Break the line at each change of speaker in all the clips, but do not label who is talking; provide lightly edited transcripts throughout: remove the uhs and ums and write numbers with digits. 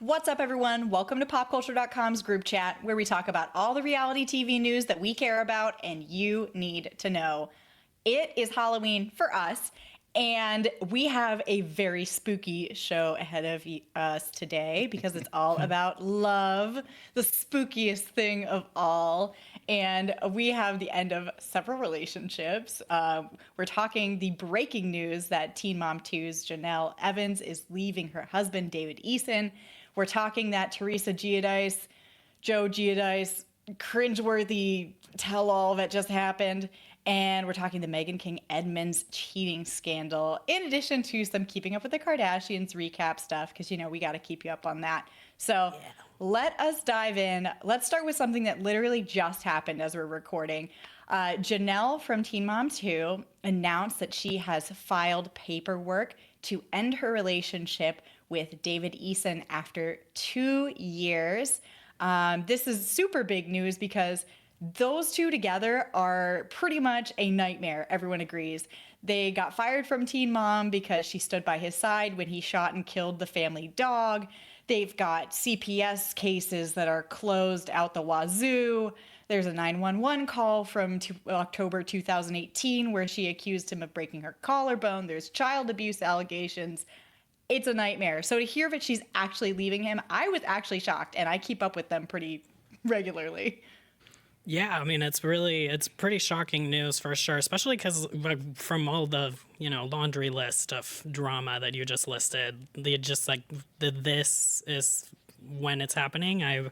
What's up, everyone? Welcome to popculture.com's group chat, where we talk about all the reality TV news that we care about and you need to know. It is Halloween for us, and we have a very spooky show ahead of us today because it's all about love, the spookiest thing of all. And we have the end of several relationships. We're talking the breaking news that Teen Mom 2's Jenelle Evans is leaving her husband, David Eason. We're talking that Teresa Giudice, Joe Giudice, cringeworthy tell-all that just happened. And we're talking the Meghan King Edmonds cheating scandal, in addition to some Keeping Up with the Kardashians recap stuff, because, you know, we got to keep you up on that. So Let us dive in. Let's start with something that literally just happened as we're recording. Jenelle from Teen Mom 2 announced that she has filed paperwork to end her relationship with David Eason after 2 years. This is super big news because those two together are pretty much a nightmare, everyone agrees. They got fired from Teen Mom because she stood by his side when he shot and killed the family dog. They've got CPS cases that are closed out the wazoo. There's a 911 call from October 2018 where she accused him of breaking her collarbone. There's child abuse allegations. It's a nightmare. So to hear that she's actually leaving him, I was actually shocked, and I keep up with them pretty regularly.
Yeah, I mean, it's pretty shocking news for sure, especially because from all the, laundry list of drama that you just listed, this is when it's happening. I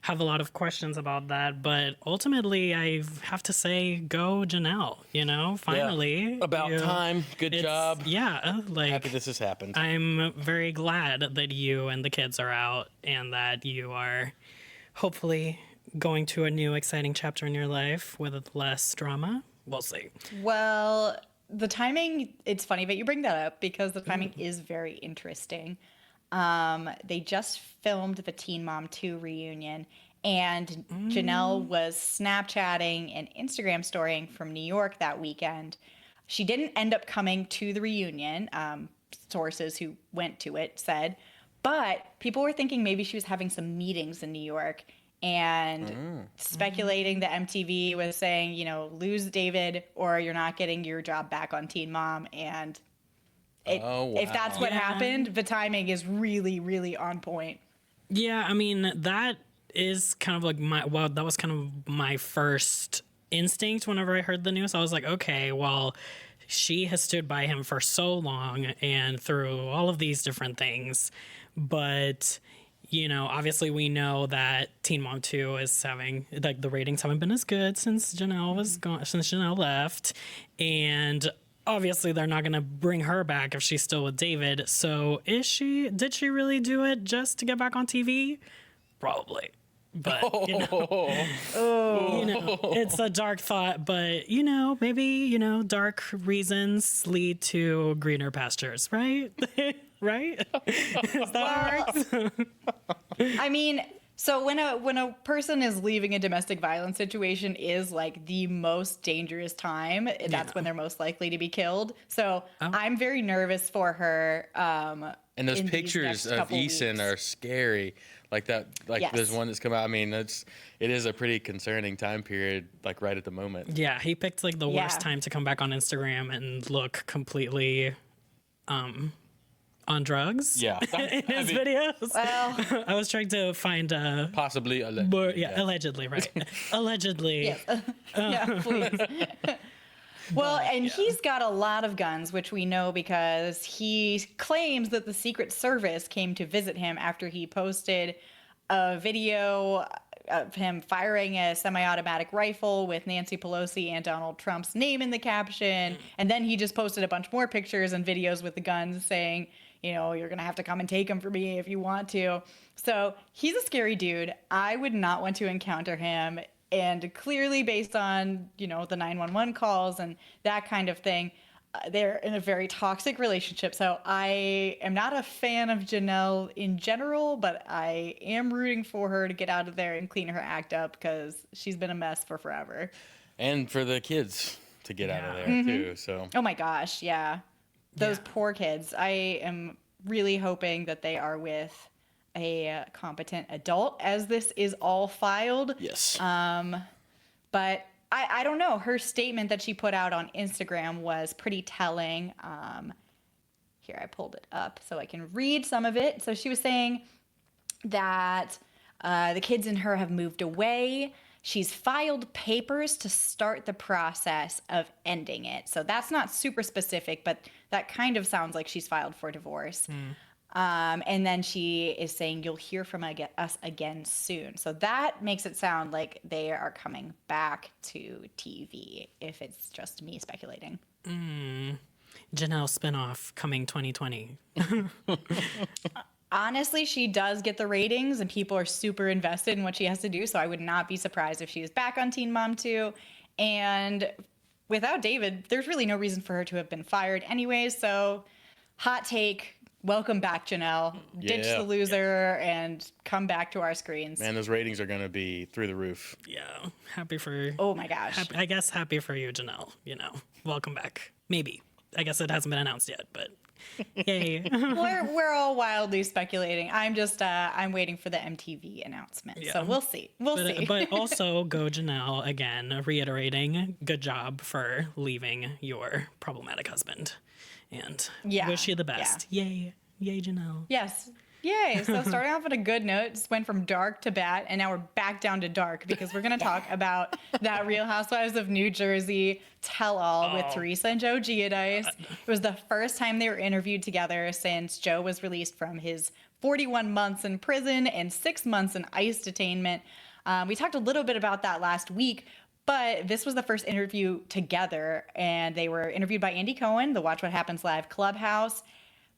have a lot of questions about that, but ultimately I have to say, go Jenelle, finally.
Yeah. About time. Good job.
Yeah.
Happy this has happened.
I'm very glad that you and the kids are out and that you are hopefully going to a new exciting chapter in your life with less drama. We'll see.
Well, the timing, it's funny that you bring that up because the timing is very interesting. They just filmed the Teen Mom 2 reunion, and Jenelle was Snapchatting and Instagram storying from New York that weekend. She didn't end up coming to the reunion, sources who went to it said, but people were thinking maybe she was having some meetings in New York and speculating that MTV was saying, lose David or you're not getting your job back on Teen Mom. And if that's what happened, the timing is really, really on point.
Yeah, I mean, that is kind of like that was kind of my first instinct whenever I heard the news. I was like, okay, well, she has stood by him for so long and through all of these different things. But, obviously we know that Teen Mom 2 is having, the ratings haven't been as good since Jenelle was gone, since Jenelle left. And obviously they're not going to bring her back if she's still with David. So did she really do it just to get back on TV? Probably. But, it's a dark thought, but, maybe, dark reasons lead to greener pastures, right? Right? Is that how it works?
I mean, so when a person is leaving a domestic violence situation is like the most dangerous time, that's when they're most likely to be killed. So I'm very nervous for her.
And those pictures of Eason are scary. There's one that's come out. I mean, it is a pretty concerning time period, right at the moment.
Yeah, he picked the worst time to come back on Instagram and look completely on drugs.
Yeah.
In his videos.
Well,
I was trying to find
possibly
allegedly. Allegedly, right. Allegedly.
Yes. Yeah, please. Well, and he's got a lot of guns, which we know because he claims that the Secret Service came to visit him after he posted a video of him firing a semi-automatic rifle with Nancy Pelosi and Donald Trump's name in the caption. And then he just posted a bunch more pictures and videos with the guns saying, you're going to have to come and take them for me if you want to. So he's a scary dude. I would not want to encounter him. And clearly based on, the 911 calls and that kind of thing, they're in a very toxic relationship. So I am not a fan of Jenelle in general, but I am rooting for her to get out of there and clean her act up because she's been a mess for forever.
And for the kids to get out of there, too. So.
Oh, my gosh. Yeah. Those poor kids. I am really hoping that they are with a competent adult as this is all filed.
Yes.
But I don't know. Her statement that she put out on Instagram was pretty telling. Here, I pulled it up so I can read some of it. So she was saying that the kids and her have moved away. She's filed papers to start the process of ending it. So that's not super specific, but that kind of sounds like she's filed for divorce. And then she is saying, you'll hear from us again soon. So that makes it sound like they are coming back to TV, if it's just me speculating.
Jenelle spinoff coming 2020.
Honestly, she does get the ratings and people are super invested in what she has to do. So I would not be surprised if she is back on Teen Mom 2. And without David, there's really no reason for her to have been fired anyways. So hot take. Welcome back, Jenelle. Ditch the loser and come back to our screens.
Man, those ratings are going to be through the roof.
Yeah. Happy for...
Oh, my gosh.
I guess happy for you, Jenelle. Welcome back. Maybe. I guess it hasn't been announced yet, but yay.
We're all wildly speculating. I'm waiting for the MTV announcement. Yeah. So we'll see. We'll see.
But also, go Jenelle, again, reiterating, good job for leaving your problematic husband. And wish you the best. Yeah. Yay, Jenelle.
Yes. Yay. So starting off on a good note, just went from dark to bad, and now we're back down to dark because we're going to talk about that Real Housewives of New Jersey tell-all with Teresa and Joe Giudice. It was the first time they were interviewed together since Joe was released from his 41 months in prison and 6 months in ICE detainment. We talked a little bit about that last week, but this was the first interview together, and they were interviewed by Andy Cohen, the Watch What Happens Live Clubhouse.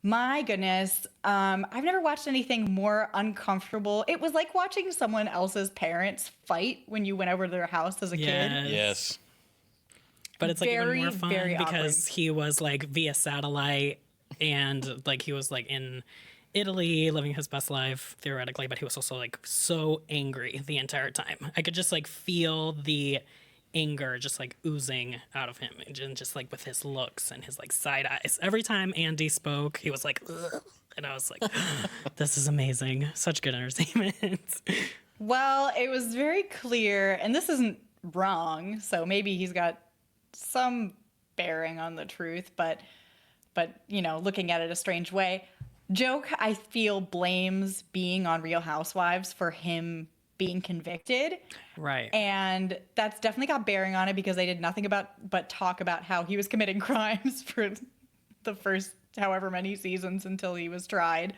My goodness, I've never watched anything more uncomfortable. It was like watching someone else's parents fight when you went over to their house as a kid.
Yes.
But it's like even more fun because he was like via satellite and like he was like in Italy living his best life theoretically, but he was also like so angry the entire time. I could just like feel the anger just like oozing out of him and just like with his looks and his like side eyes. Every time Andy spoke, he was like, ugh. And I was like, this is amazing. Such good entertainment.
Well, it was very clear, and this isn't wrong, so maybe he's got some bearing on the truth, but looking at it a strange way. Joe, I feel, blames being on Real Housewives for him being convicted.
Right.
And that's definitely got bearing on it because they did nothing but talk about how he was committing crimes for the first however many seasons until he was tried.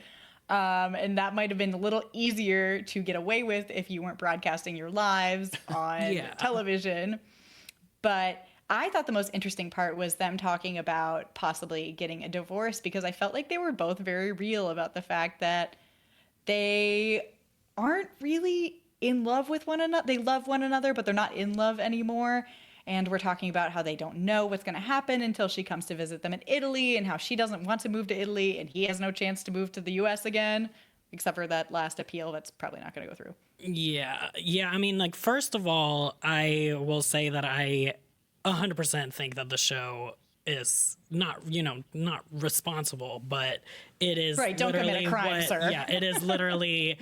And that might have been a little easier to get away with if you weren't broadcasting your lives on television. But I thought the most interesting part was them talking about possibly getting a divorce because I felt like they were both very real about the fact that they aren't really in love with one another. They love one another, but they're not in love anymore. And we're talking about how they don't know what's going to happen until she comes to visit them in Italy and how she doesn't want to move to Italy and he has no chance to move to the U.S. again, except for that last appeal that's probably not going to go through.
Yeah. I mean, like, first of all, I will say that I 100% think that the show is not responsible, but it is
right. Don't commit a crime, sir.
Yeah, it is literally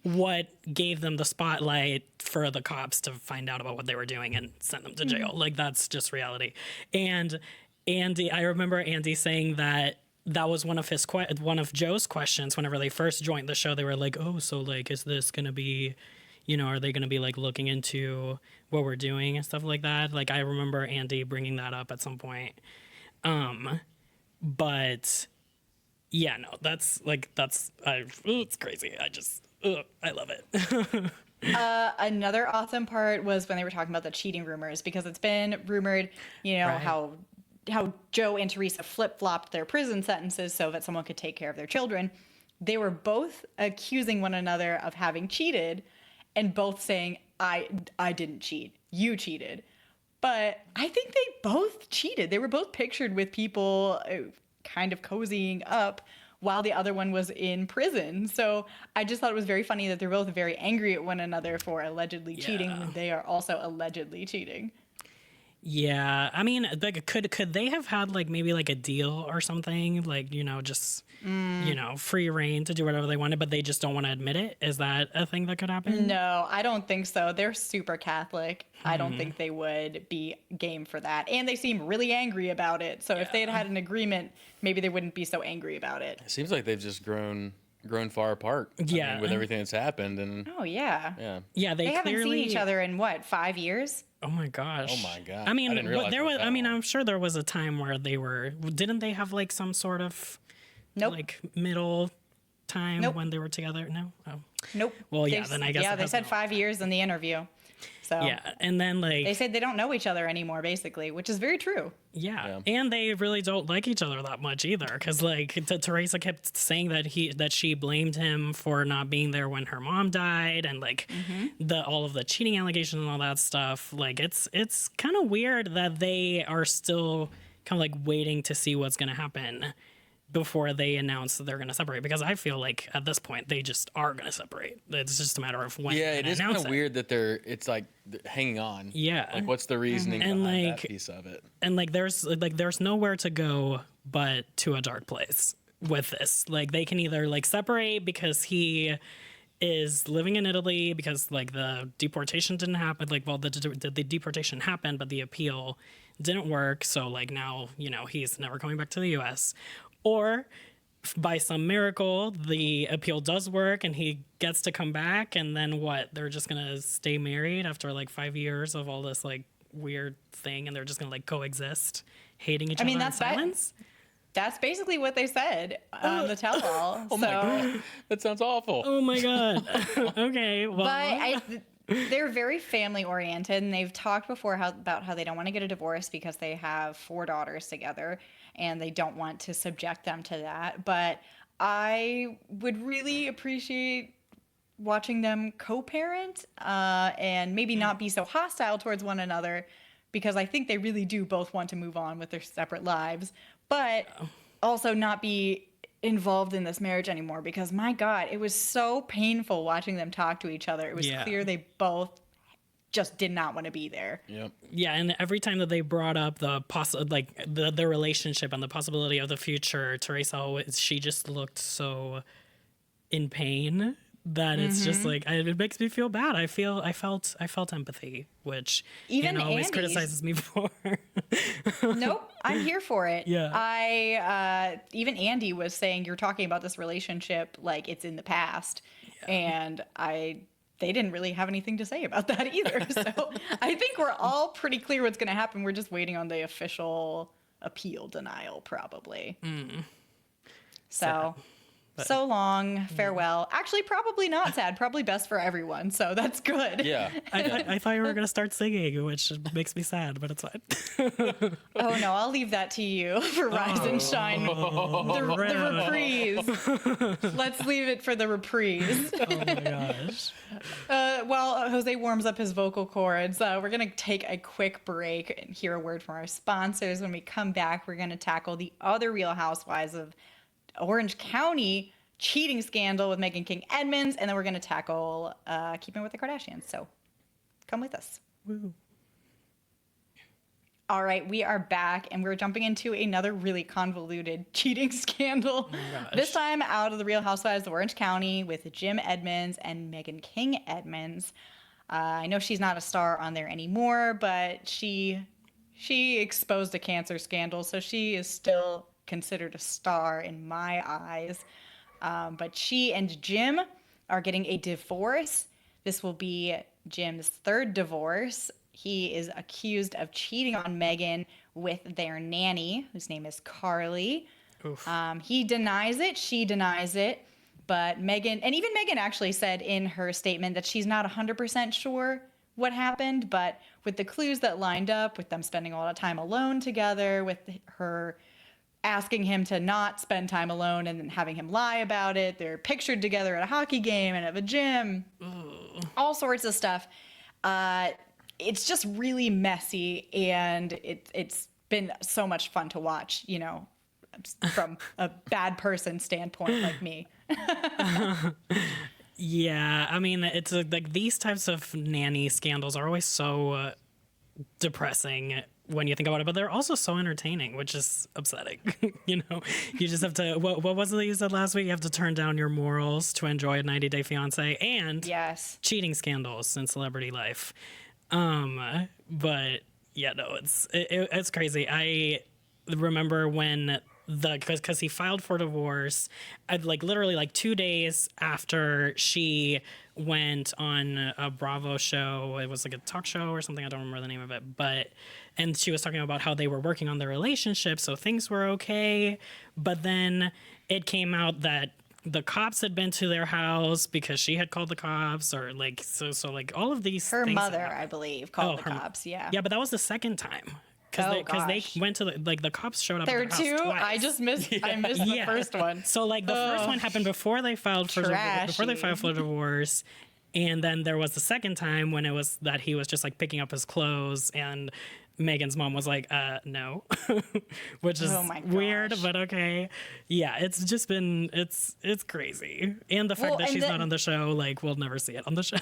what gave them the spotlight for the cops to find out about what they were doing and send them to jail. Like, that's just reality. And I remember Andy saying that was one of Joe's questions whenever they first joined the show. They were like, oh, so like, is this going to be, are they going to be like looking into what we're doing and stuff like that? Like, I remember Andy bringing that up at some point. But yeah, no, it's crazy. I love it.
Another awesome part was when they were talking about the cheating rumors, because it's been rumored, right. how Joe and Teresa flip-flopped their prison sentences so that someone could take care of their children. They were both accusing one another of having cheated and both saying, I didn't cheat. You cheated. But I think they both cheated. They were both pictured with people kind of cozying up while the other one was in prison. So I just thought it was very funny that they're both very angry at one another for allegedly cheating when they are also allegedly cheating.
Yeah, I mean, like, could they have had like maybe like a deal or something, like, just free reign to do whatever they wanted, but they just don't want to admit it? Is that a thing that could happen?
No, I don't think so. They're super Catholic. I don't think they would be game for that. And they seem really angry about it. So if they had an agreement, maybe they wouldn't be so angry about it.
It seems like they've just grown far apart.
Yeah.
I mean, with everything that's happened. And
Oh, yeah.
yeah.
They
Haven't
clearly
seen each other in, what, 5 years?
Oh my gosh.
Oh my God.
I mean,
I didn't realize
there was.
that
I mean,
long.
I'm sure there was a time where didn't they have like some sort of
Nope.
like middle time
Nope.
when they were together? No. Oh.
Nope.
Well, yeah. Then I guess.
Yeah,
it
they
has
said
no-
5 years in the interview. So
Yeah, and then like
they said they don't know each other anymore, basically, which is very true.
Yeah, and they really don't like each other that much either, because like Teresa kept saying that she blamed him for not being there when her mom died, and like all of the cheating allegations and all that stuff. Like it's kind of weird that they are still kind of like waiting to see what's gonna happen before they announce that they're gonna separate, because I feel like at this point they just are gonna separate. It's just a matter of when.
Yeah,
they
it is kind
announce
of weird that it's like hanging on.
Yeah.
Like, what's the reasoning
And,
behind
like,
that piece of it?
And like there's nowhere to go but to a dark place with this. Like they can either like separate because he is living in Italy because like the deportation didn't happen, like, well, the deportation happened but the appeal didn't work, so like now he's never coming back to the US, or by some miracle the appeal does work and he gets to come back, and then what, they're just gonna stay married after like 5 years of all this like weird thing, and they're just gonna like coexist hating each other in silence.
That's basically what they said on the tell-all.
Oh my God, that sounds awful.
Oh my God. Okay, well,
But they're very family-oriented, and they've talked before about how they don't want to get a divorce because they have 4 daughters together, and they don't want to subject them to that. But I would really appreciate watching them co-parent and maybe not be so hostile towards one another, because I think they really do both want to move on with their separate lives, but also not be involved in this marriage anymore, because my God, it was so painful watching them talk to each other. It was clear they both just did not want to be there.
Yep.
yeah, and every time that they brought up the relationship and the possibility of the future, Teresa she just looked so in pain that it's just like it makes me feel bad. I felt empathy, which
Even
Hannah always
Andy's-
criticizes me for.
Nope, I'm here for it.
Yeah.
I even Andy was saying, you're talking about this relationship like it's in the past, and they didn't really have anything to say about that either. So I think we're all pretty clear what's going to happen. We're just waiting on the official appeal denial, probably. So long, farewell. Actually, probably not sad. Probably best for everyone. So that's good.
Yeah.
I thought you were gonna start singing, which makes me sad, but it's fine.
Oh no, I'll leave that to you for Rise and Shine. The reprise. Let's leave it for the reprise.
Oh my gosh.
While Jose warms up his vocal cords, we're going to take a quick break and hear a word from our sponsors. When we come back, we're going to tackle the other Real Housewives of Orange County cheating scandal with Meghan King Edmonds, and then we're going to tackle Keeping with the Kardashians. So come with us.
Woo.
All right, we are back, and we're jumping into another really convoluted cheating scandal. This time out of the Real Housewives of Orange County with Jim Edmonds and Meghan King Edmonds. I know she's not a star on there anymore, but she exposed a cancer scandal, so she is still considered a star in my eyes. But she and Jim are getting a divorce. This will be Jim's 3rd divorce. He is accused of cheating on Meghan with their nanny, whose name is Carly. He denies it. She denies it. But Meghan, and even Meghan actually said in her statement that she's not 100% sure what happened. But with the clues that lined up, with them spending a lot of time alone together, with her asking him to not spend time alone and then having him lie about it, they're pictured together at a hockey game and at a gym, all sorts of stuff. It's just really messy, and it's been so much fun to watch, from a bad person standpoint like me.
Yeah, I mean, it's like these types of nanny scandals are always so depressing when you think about it, but they're also so entertaining, which is upsetting. You know, you just have to, what was it you said last week? You have to turn down your morals to enjoy a 90 Day Fiance and cheating scandals in celebrity life. But yeah, no, it's crazy. I remember when because he filed for divorce, literally 2 days after she went on a Bravo show. It was like a talk show or something. I don't remember the name of it, and she was talking about how they were working on their relationship, so things were okay. But then it came out that the cops had been to their house because she had called the cops, or so all of these.
Her mother, I believe, called the cops. Yeah.
Yeah, but that was the second time. Because they went to the cops showed up.
There
at
were
their house
two.
twice.
I missed the first one.
So the first one happened before they filed for divorce, and then there was the second time when it was that he was just picking up his clothes, and Meghan's mom was like, no, which is weird, but okay. Yeah, it's just been it's crazy, and the fact that she's not on the show, we'll never see it on the show.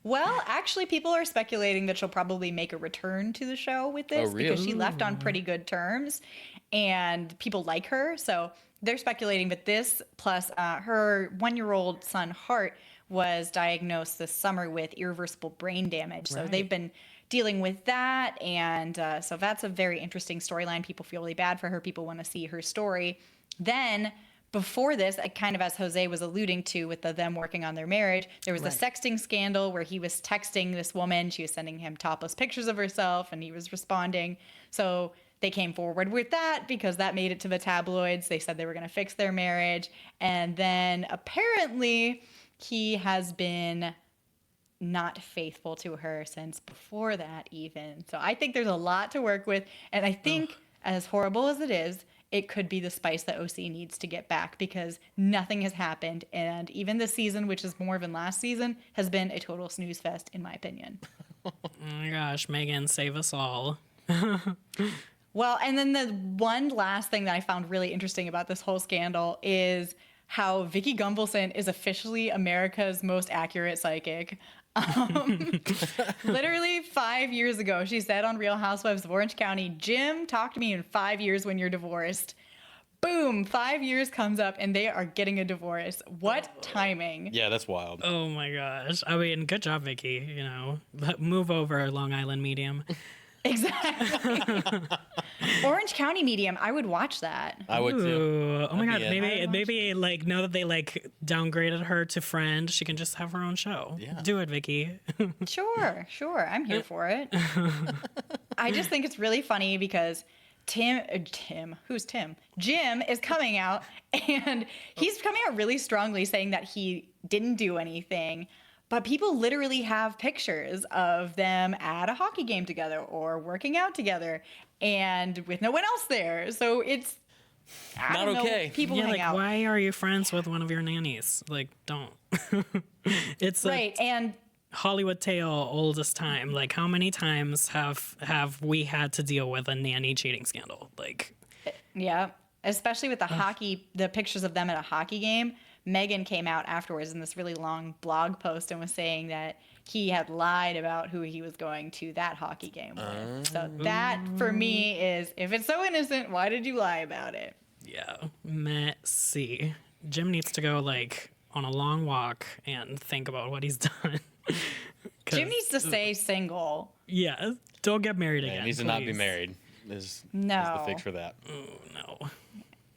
Well, actually, people are speculating that she'll probably make a return to the show with this because she left on pretty good terms and people like her. So they're speculating that this plus her 1-year-old son, Hart, was diagnosed this summer with irreversible brain damage. So they've been dealing with that. And so that's a very interesting storyline. People feel really bad for her. People want to see her story. Then before this, kind of as Jose was alluding to with them working on their marriage, there was the sexting scandal where he was texting this woman. She was sending him topless pictures of herself, and he was responding. So they came forward with that because that made it to the tabloids. They said they were going to fix their marriage. And then apparently he has been not faithful to her since before that even. So I think there's a lot to work with. And I think, as horrible as it is, it could be the spice that OC needs to get back because nothing has happened. And even this season, which is more than last season, has been a total snooze fest, in my opinion.
Oh my gosh, Meghan, save us all.
Well, and then the one last thing that I found really interesting about this whole scandal is how Vicky Gunvalson is officially America's most accurate psychic. Literally 5 years ago, she said on Real Housewives of Orange County, Jim, talk to me in 5 years when you're divorced. Boom, 5 years comes up and they are getting a divorce. What timing?
Yeah, that's wild.
Oh my gosh. I mean, good job, Vicky. You know, move over, Long Island medium.
Exactly. Orange County medium. I would watch that.
I would too.
Oh my God. Maybe now that they downgraded her to friend, she can just have her own show. Yeah. Do it, Vicky.
Sure. I'm here for it. I just think it's really funny because who's Tim? Jim is coming out and he's coming out really strongly saying that he didn't do anything. But people literally have pictures of them at a hockey game together or working out together and with no one else there. So it's
not okay.
People hang out.
Why are you friends with one of your nannies? Don't. It's
right. And
Hollywood tale, oldest time. How many times have we had to deal with a nanny cheating scandal?
Yeah, especially with the pictures of them at a hockey game. Meghan came out afterwards in this really long blog post and was saying that he had lied about who he was going to that hockey game with. So that, for me, is, if it's so innocent, why did you lie about it?
Yeah, messy. Jim needs to go, on a long walk and think about what he's done.
Jim needs to stay single.
Yeah, don't get married again.
He needs to not be married. Is the fix for that.
Oh, no.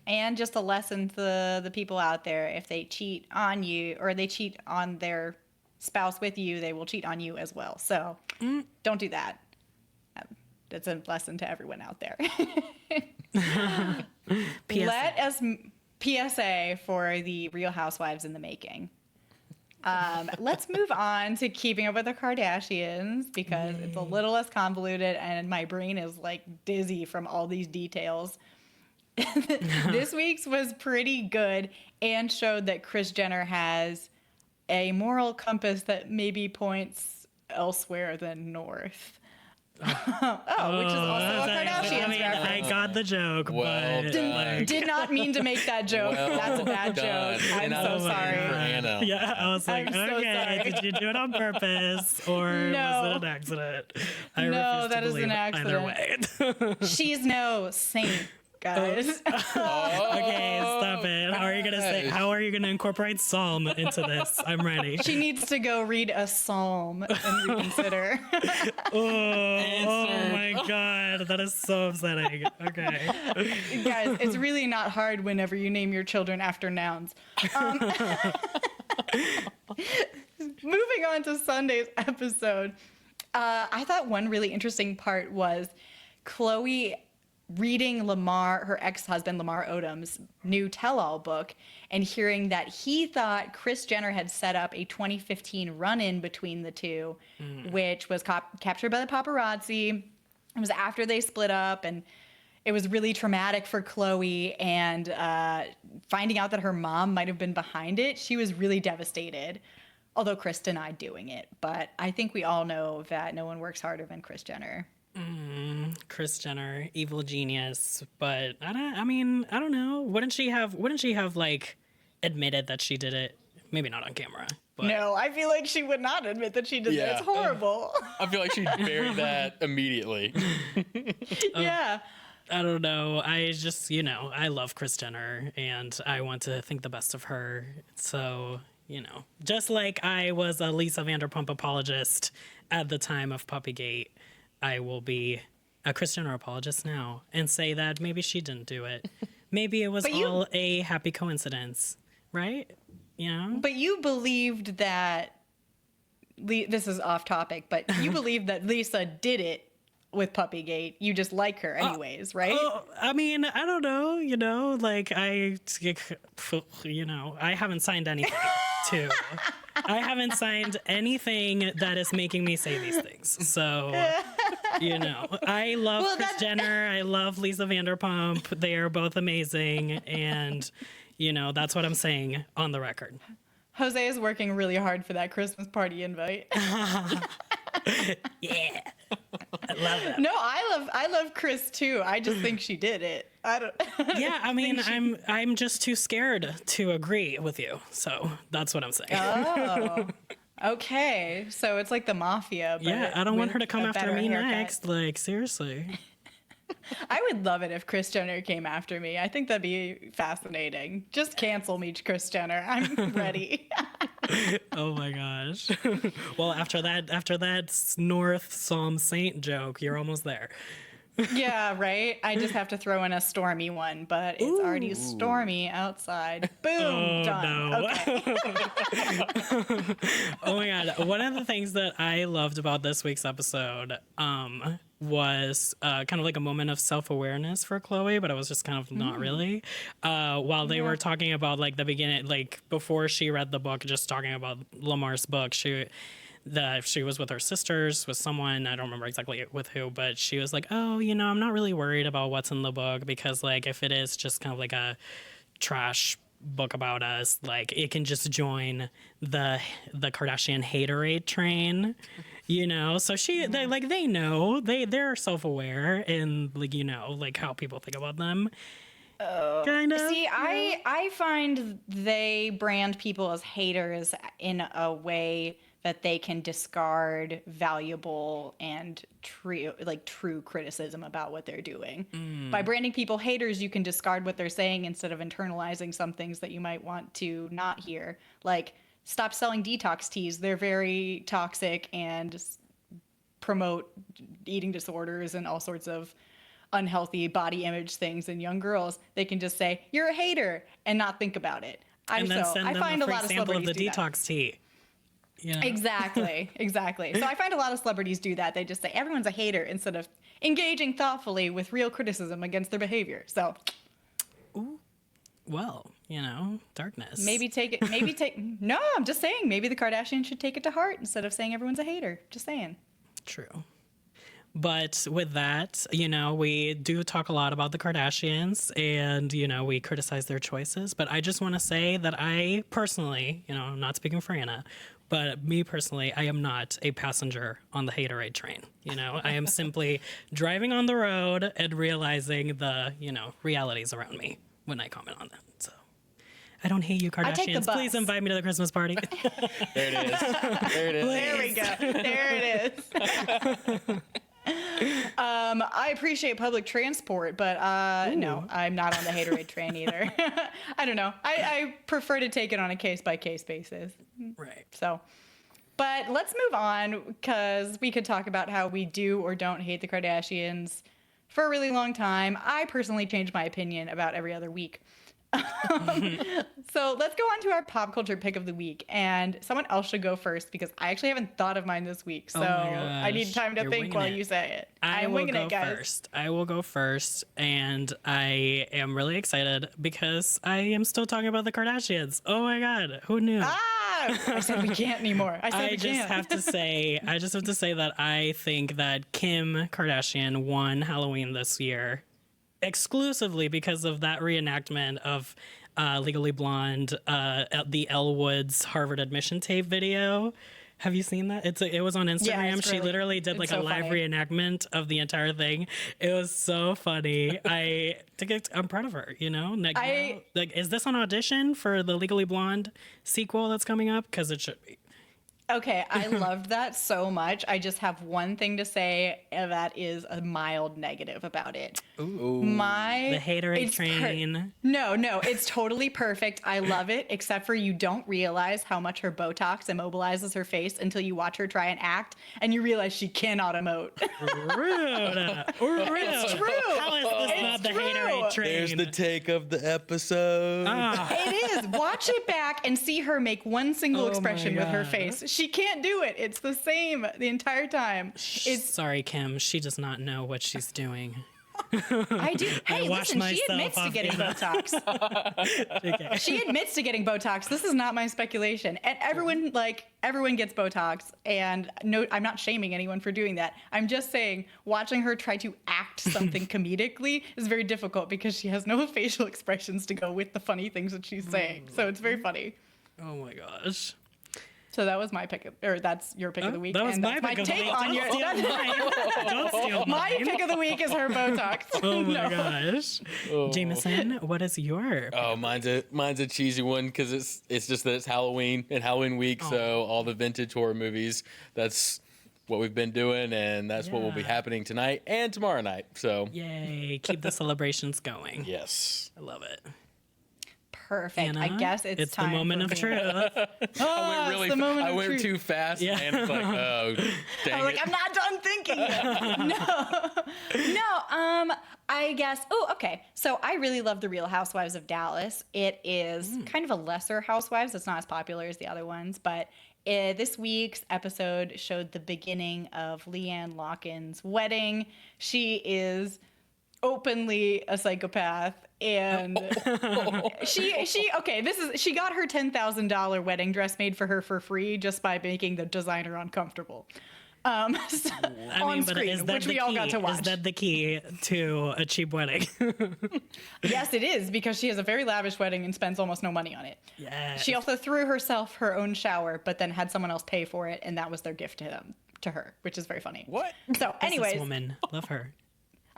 And just a lesson to the people out there, if they cheat on you or they cheat on their spouse with you, they will cheat on you as well. So don't do that. That's a lesson to everyone out there. PSA for the Real Housewives in the making. Let's move on to Keeping Up with the Kardashians because it's a little less convoluted and my brain is dizzy from all these details. This week's was pretty good and showed that Kris Jenner has a moral compass that maybe points elsewhere than north. Which is also a Kardashian reference.
I got got the joke,
Well
but
done.
Did not mean to make that joke. That's a bad
done.
joke. I'm
And
so sorry.
For Anna.
yeah, I was like,
I'm so
okay,
sorry.
did you do it on purpose or
No.
was it an accident? I
No,
refuse
that
to
is an
believe either way.
She's no saint, guys.
Okay, stop it. How are you gonna say? How are you gonna incorporate Psalm into this? I'm ready.
She needs to go read a psalm and reconsider.
Oh my god, that is so upsetting. Okay.
Guys, it's really not hard whenever you name your children after nouns. Moving on to Sunday's episode, I thought one really interesting part was Chloe reading her ex-husband Lamar Odom's new tell-all book and hearing that he thought Kris Jenner had set up a 2015 run-in between the two, which was captured by the paparazzi. It was after they split up, and it was really traumatic for Chloe, and finding out that her mom might have been behind it, she was really devastated. Although Kris denied doing it, but I think we all know that no one works harder than Kris Jenner.
Kris Jenner, evil genius, but I don't know. Wouldn't she have like admitted that she did it? Maybe not on camera. But
No, I feel like she would not admit that she did that. It's horrible.
I feel like she'd bury that immediately.
Yeah.
I don't know. I just, I love Kris Jenner and I want to think the best of her. So, just like I was a Lisa Vanderpump apologist at the time of Puppygate, I will be a Kris Jenner apologist now and say that maybe she didn't do it. Maybe it was all a happy coincidence, right?
But you believed that, this is off topic, but you believed that Lisa did it with Puppygate. You just like her anyways, right?
I mean, I don't know, like I haven't signed anything to. I haven't signed anything that is making me say these things. So, I love Kris Jenner. I love Lisa Vanderpump. They are both amazing. And, that's what I'm saying on the record.
Jose is working really hard for that Christmas party invite.
Yeah. I love it.
No, I love Kris too. I just think she did it. I don't.
Yeah, I mean, I'm just too scared to agree with you. So that's what I'm saying.
Oh, okay. So it's like the mafia. But
yeah, I don't want her to come after me
haircut.
next. Like, seriously.
I would love it if Kris Jenner came after me. I think that'd be fascinating. Just cancel me, Kris Jenner. I'm ready.
Oh my gosh. Well, after that North Psalm Saint joke, you're almost there.
Yeah, right? I just have to throw in a stormy one, but it's already stormy outside. Boom, done.
No.
Okay.
Oh my god. One of the things that I loved about this week's episode was kind of like a moment of self-awareness for Chloe, but it was just kind of not really. While they were talking about like the beginning, like before she read the book, just talking about Lamar's book, she was with her sisters, with someone, I don't remember exactly with who, but she was like, oh, I'm not really worried about what's in the book because like if it is just kind of like a trash book about us, like it can just join the Kardashian haterade train, so they know, they're self-aware and like how people think about them. Kind of.
See, I find they brand people as haters in a way that they can discard valuable and true criticism about what they're doing. By branding people haters, you can discard what they're saying instead of internalizing some things that you might want to not hear. Like, stop selling detox teas. They're very toxic and promote eating disorders and all sorts of unhealthy body image things in young girls. They can just say, you're a hater, and not think about it.
And then send them a free sample of the
do
detox tea. Yeah.
Exactly. So I find a lot of celebrities do that. They just say everyone's a hater instead of engaging thoughtfully with real criticism against their behavior. So,
well, darkness.
No, I'm just saying maybe the Kardashians should take it to heart instead of saying everyone's a hater. Just saying.
True. But with that, we do talk a lot about the Kardashians and, we criticize their choices. But I just want to say that I personally, I'm not speaking for Anna, But me personally, I am not a passenger on the haterade train. I am simply driving on the road and realizing the, realities around me when I comment on them. So I don't hate you, Kardashians. Please invite me to the Christmas party.
There it is. There it is.
There we go. There it is. I appreciate public transport, but no, I'm not on the haterade train either. I don't know. I prefer to take it on a case-by-case basis.
Right.
So, but let's move on, because we could talk about how we do or don't hate the Kardashians for a really long time. I personally change my opinion about every other week. So let's go on to our pop culture pick of the week, and someone else should go first because I actually haven't thought of mine this week, so I need time to think while you say it. I'm winging it, guys.
I will go first, and I am really excited because I am still talking about the Kardashians. Oh my god, who knew?
I said we can't anymore. I
just have to say that I think that Kim Kardashian won Halloween this year exclusively because of that reenactment of Legally Blonde, the Elle Woods Harvard admission tape video. Have you seen that? It was on Instagram.
Yeah,
she literally did like a live reenactment of the entire thing. It was so funny. I'm proud of her, is this an audition for the Legally Blonde sequel that's coming up? Because it should be.
Okay, I loved that so much. I just have one thing to say that is a mild negative about it.
Ooh. The haterade train.
No, it's totally perfect. I love it, except for you don't realize how much her Botox immobilizes her face until you watch her try and act, and you realize she cannot emote.
Rude.
It's true.
How is this not the haterade train?
There's the take of the episode.
It is. Watch it back and see her make one single expression with her face. She can't do it. It's the same the entire time.
Sorry, Kim. She does not know what she's doing.
I do. Hey, listen, she admits to getting Botox.
Okay.
She admits to getting Botox. This is not my speculation. And everyone gets Botox. And no, I'm not shaming anyone for doing that. I'm just saying watching her try to act something comedically is very difficult because she has no facial expressions to go with the funny things that she's saying. So it's very funny.
Oh my gosh.
So that was my pick, that's your pick of the week.
That was my pick of the week. Don't steal mine.
My pick of the week is her Botox.
Oh my gosh. Jameson, what is your?
Oh, mine's a cheesy one because it's just that it's Halloween and Halloween week, so all the vintage horror movies. That's what we've been doing, and that's what will be happening tonight and tomorrow night. So
yay! Keep the celebrations going.
Yes,
I love it.
Perfect. I guess it's time.
The moment of truth.
I went too fast, and it's like, oh, dang it.
I'm not done thinking yet. No. I guess. Oh, okay. So I really love the Real Housewives of Dallas. It is kind of a lesser Housewives. It's not as popular as the other ones, but this week's episode showed the beginning of Leanne Lockin's wedding. She is openly a psychopath, and she got her $10,000 wedding dress made for her for free just by making the designer uncomfortable on screen, which we all got to watch.
Is that the key to a cheap wedding?
Yes, it is, because she has a very lavish wedding and spends almost no money on it.
Yes.
She also threw herself her own shower, but then had someone else pay for it, and that was their gift to her, which is very funny.
What?
So anyways,
this woman, love her.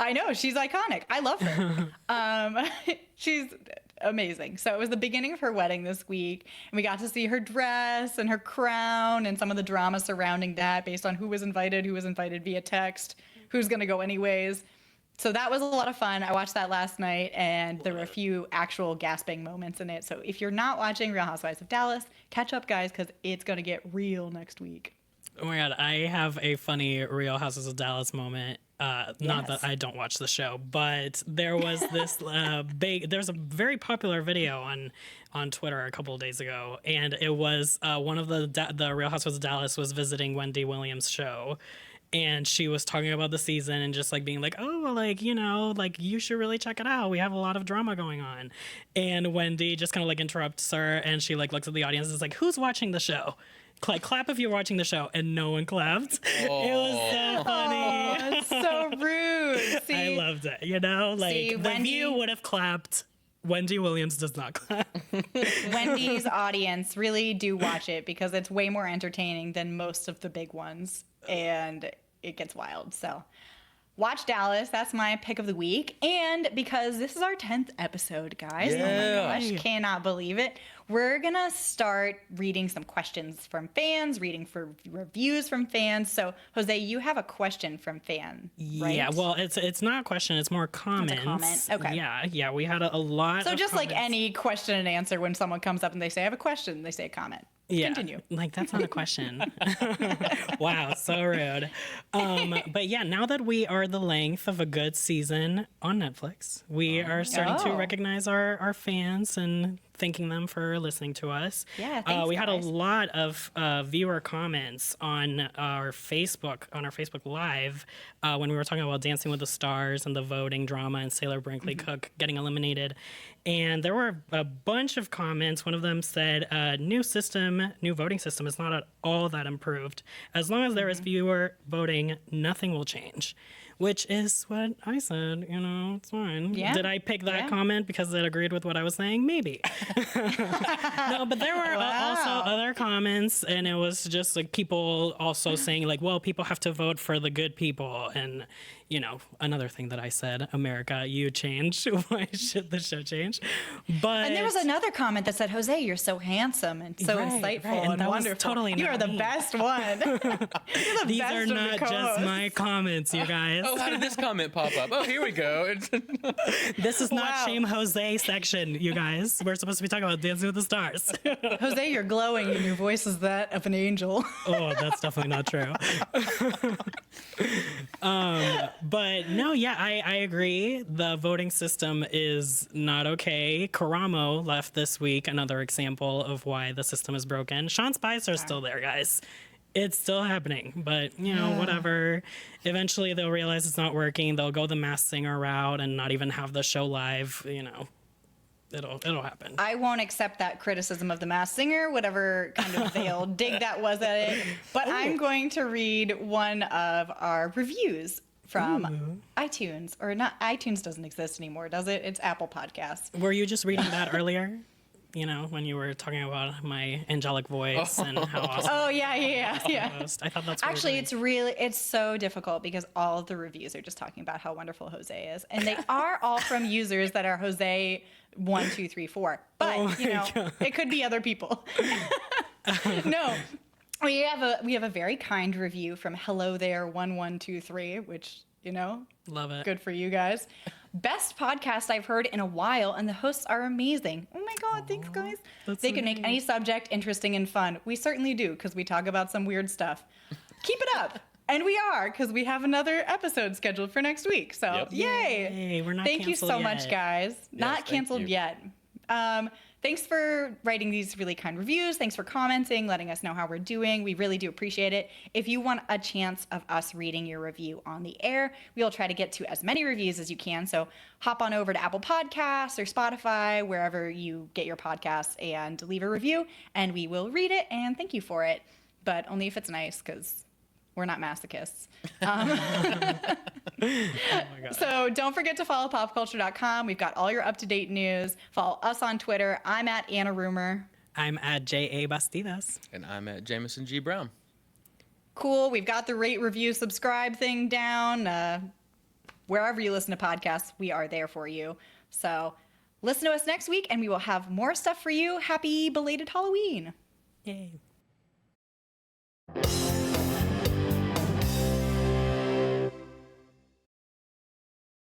I know, she's iconic. I love her. She's amazing. So it was the beginning of her wedding this week, and we got to see her dress and her crown and some of the drama surrounding that based on who was invited via text, who's going to go anyways. So that was a lot of fun. I watched that last night, and there were a few actual gasping moments in it. So if you're not watching Real Housewives of Dallas, catch up, guys, because it's going to get real next week.
Oh my God, I have a funny Real Housewives of Dallas moment. Not that I don't watch the show, but there was this there's a very popular video on Twitter a couple of days ago, and it was one of the Real Housewives of Dallas was visiting Wendy Williams' show, and she was talking about the season and just like being like, oh, like, you should really check it out. We have a lot of drama going on. And Wendy just kind of like interrupts her, and she like looks at the audience and is like, who's watching the show? Like, clap if you're watching the show, and no one clapped. Oh. It was so funny.
Oh, it's so rude. See,
I loved it. Like, the View would have clapped. Wendy Williams does not clap.
Wendy's audience really do watch it because it's way more entertaining than most of the big ones, and it gets wild. So watch Dallas. That's my pick of the week. And because this is our 10th episode, guys.
Yeah.
Oh my gosh, cannot believe it. We're going to start reading some questions from fans, reading for reviews from fans. So, Jose, you have a question from fan, right?
Yeah, well, it's not a question. It's more comments.
It's a comment. Okay.
Yeah. We had a lot
So
of
just
comments.
like any question and answer, when someone comes up and they say, I have a question, they say a comment.
Yeah,
Continue.
like that's not a question. Wow, so rude. But yeah, now that we are the length of a good season on Netflix, we are starting to
Oh.
recognize our fans and thanking them for listening to us.
Yeah, thanks,
we had a
guys.
lot of viewer comments on our Facebook Live when we were talking about Dancing with the Stars and the voting drama and Sailor Brinkley Cook getting eliminated. And there were a bunch of comments. One of them said, new voting system is not at all that improved. As long as there is viewer voting, nothing will change. Which is what I said, it's fine.
Yeah.
Did I pick that
Yeah.
comment because it agreed with what I was saying? Maybe. No, but there were also other comments, and it was just like people also saying like, well, people have to vote for the good people. And, another thing that I said, America, you change. Why should the show change? But
And there was another comment that said, Jose, you're so handsome and so
Right,
insightful
right, and
and
that was
wonderful.
totally
You
not
are the
me.
best one. You're the
these
best
are
of the
not just
co-hosts.
my comments, you guys.
Oh, how did this comment pop up? Oh, here we go.
This is not
Wow.
Shame Jose section, you guys. We're supposed to be talking about Dancing with the Stars.
Jose, you're glowing and your voice is that of an angel.
Oh, that's definitely not true. But no, yeah, I agree. The voting system is not okay. Karamo left this week, another example of why the system is broken. Sean Spicer's still there, guys. It's still happening, but whatever. Eventually they'll realize it's not working. They'll go the Masked Singer route and not even have the show live, It'll happen.
I won't accept that criticism of The Masked Singer, whatever kind of veiled dig that was at it. But I'm going to read one of our reviews from iTunes. Or not, iTunes doesn't exist anymore, does it? It's Apple Podcasts.
Were you just reading that earlier? When you were talking about my angelic voice and how awesome
Oh, yeah.
host. I thought that's what
Actually,
you were doing.
it's so difficult because all of the reviews are just talking about how wonderful Jose is. And they are all from users that are Jose 1, 2, 3, 4. But, it could be other people. No. We have a very kind review from Hello There 1123, which,
Love it.
good for you guys. Best podcast I've heard in a while, and the hosts are amazing. Oh my God, thanks, guys.
that's
They
so
can make
nice.
any subject interesting and fun. We certainly do, because we talk about some weird stuff. Keep it up. And we are, because we have another episode scheduled for next week. So,
Yep.
yay.
Yay, we're not
Thank you
canceled
so much,
yet.
guys. Not
thank
canceled
you.
yet. Thanks for writing these really kind reviews. Thanks for commenting, letting us know how we're doing. We really do appreciate it. If you want a chance of us reading your review on the air, we'll try to get to as many reviews as you can. So hop on over to Apple Podcasts or Spotify, wherever you get your podcasts, and leave a review, and we will read it and thank you for it. But only if it's nice, because we're not masochists. So don't forget to follow popculture.com. We've got all your up-to-date news. Follow us on Twitter. I'm at Anna Rumor.
I'm at J.A. Bastidas.
And I'm at Jameson G. Brown.
Cool. We've got the rate, review, subscribe thing down. Wherever you listen to podcasts, we are there for you. So listen to us next week, and we will have more stuff for you. Happy belated Halloween.
Yay.